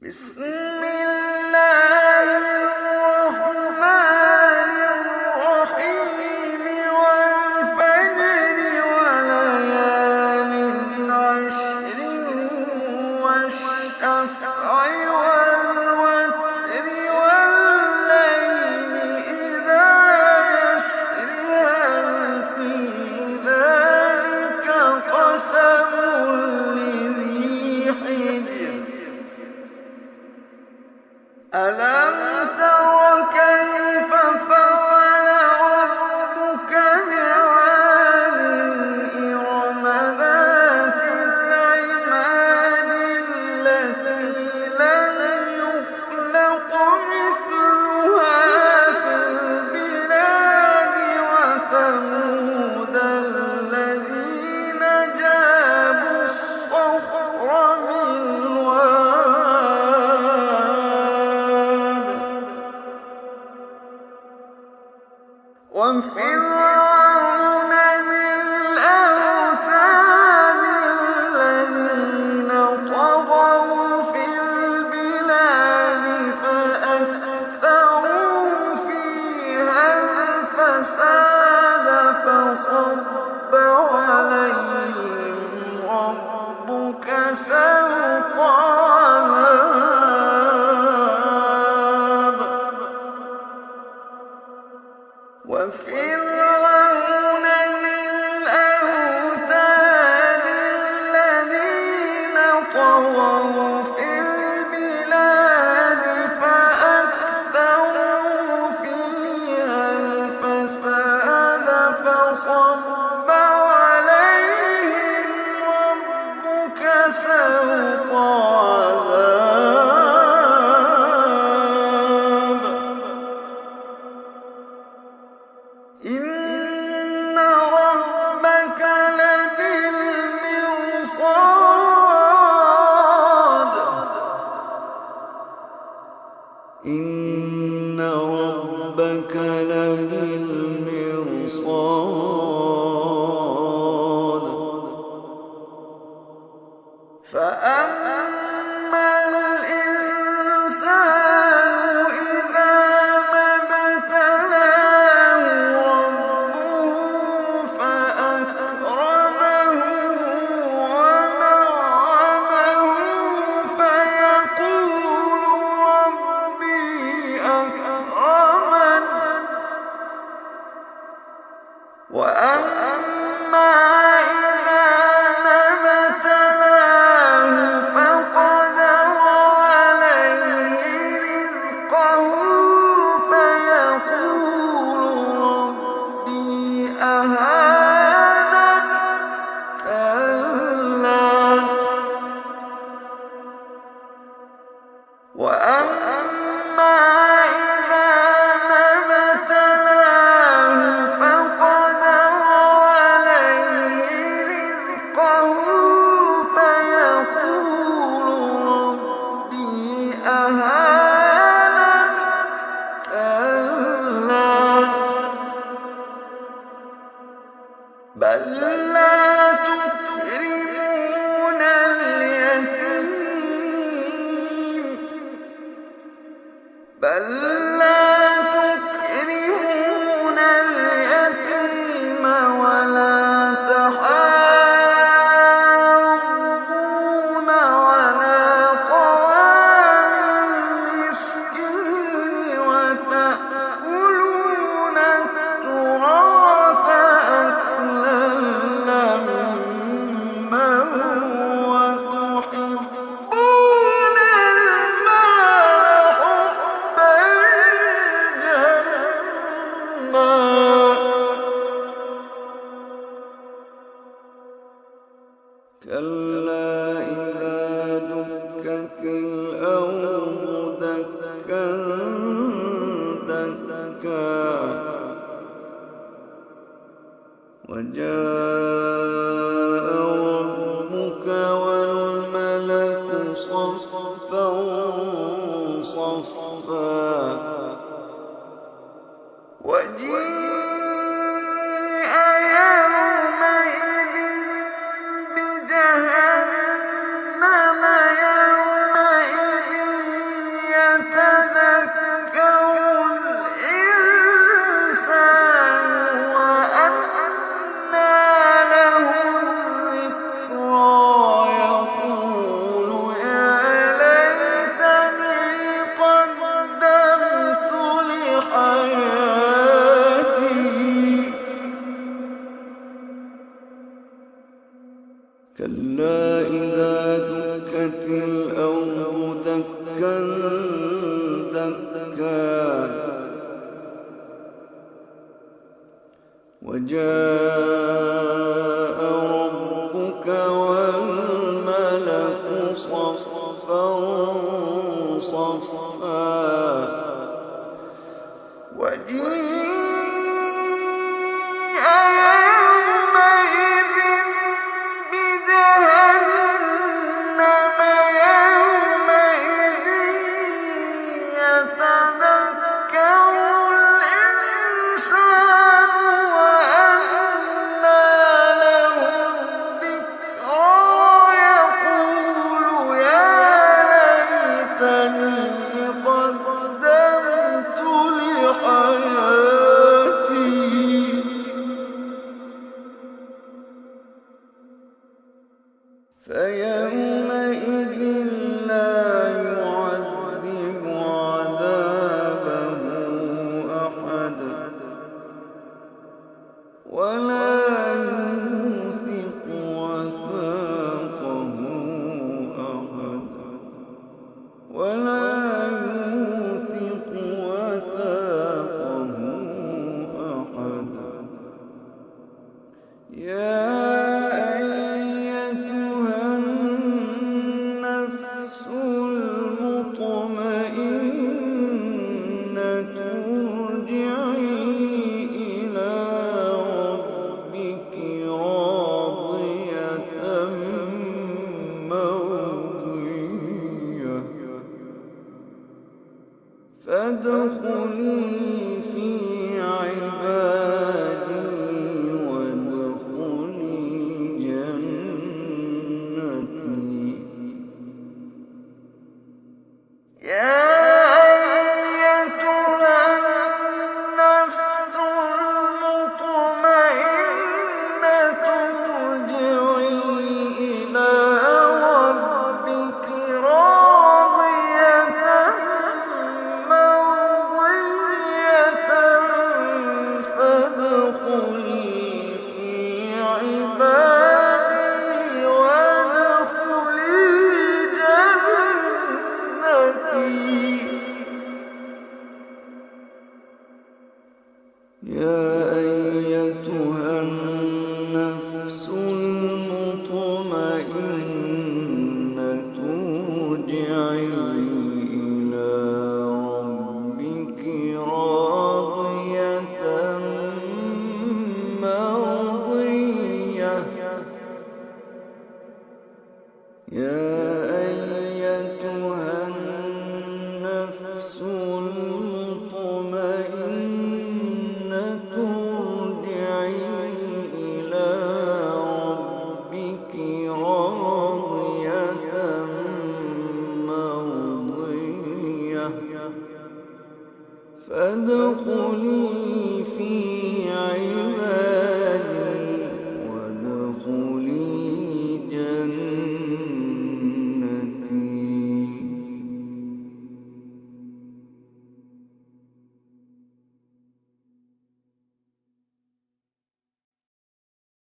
بسم الله الرحمن الرحيم والفجر وليال عشر والشفع والوتر والليل إذا يسر هل في ذلك قسم لذي حجر ألم تر كيف فعل ربك بعاد إرم ذات العماد التي لم يخلق مثلها في البلاد وثمود الذين جابوا الصخر بالواد وفرعون ذي الأوتاد الذين طغوا في البلاد فأكثروا فيها الفساد فصب عليهم ربك سوط عذاب وفرعون ذي الأوتاد الذين طغوا في البلاد فأكثروا فيها الفساد فصب عليهم ربك سوط عذاب إن ربك لبالمرصاد إن ربك لبالمرصاد فأما الإنسان إذا ما ابتلاه ربه فأكرمه ونعمه فيقول ربي أكرمن وأما إذا ما ابتلاه فقدر عليه رزقه فيقول ربي أهانن كلا وأما إذا ما ابتلاه فقدر عليه رزقه فيقول ربي أهانن كلا بل لا تكرمون اليتيم بل لا تكرمون اليتيم ولا تحاضون على طعام المسكين وتأكلون التراث أكلا لما وتحبون المال حبا جما كلا إذا دكت الأرض دكا دكا وجاء ربك والملك صفا صفا وجيء يومئذ بجهنم يومئذ وجاء ربك والملك صفا صفا وجيء يومئذ بجهنم يومئذ يتذكر الإنسان وأنى له الذكرى يقول يا ليتني قدمت لحياتي فيومئذ لا يعذب عذابه أحد ولا يوثق وثاقه أحد ولا يوثق وثاقه أحد يا أيتها النفس المطمئنة ارجعي إلى ربك راضية مرضية فادخلي في عبادي وادخلي جنتي يا أيتها النفس المطمئنة ارجعي إلى ربك راضية مرضية فادخلي في عبادي وادخلي جنتي يا أيتها النفس المطمئنة ارجعي إلى ربك راضية مرضية يا أيتها النفس المطمئنة ارجعي إلى ربك راضية مرضية فادخلي في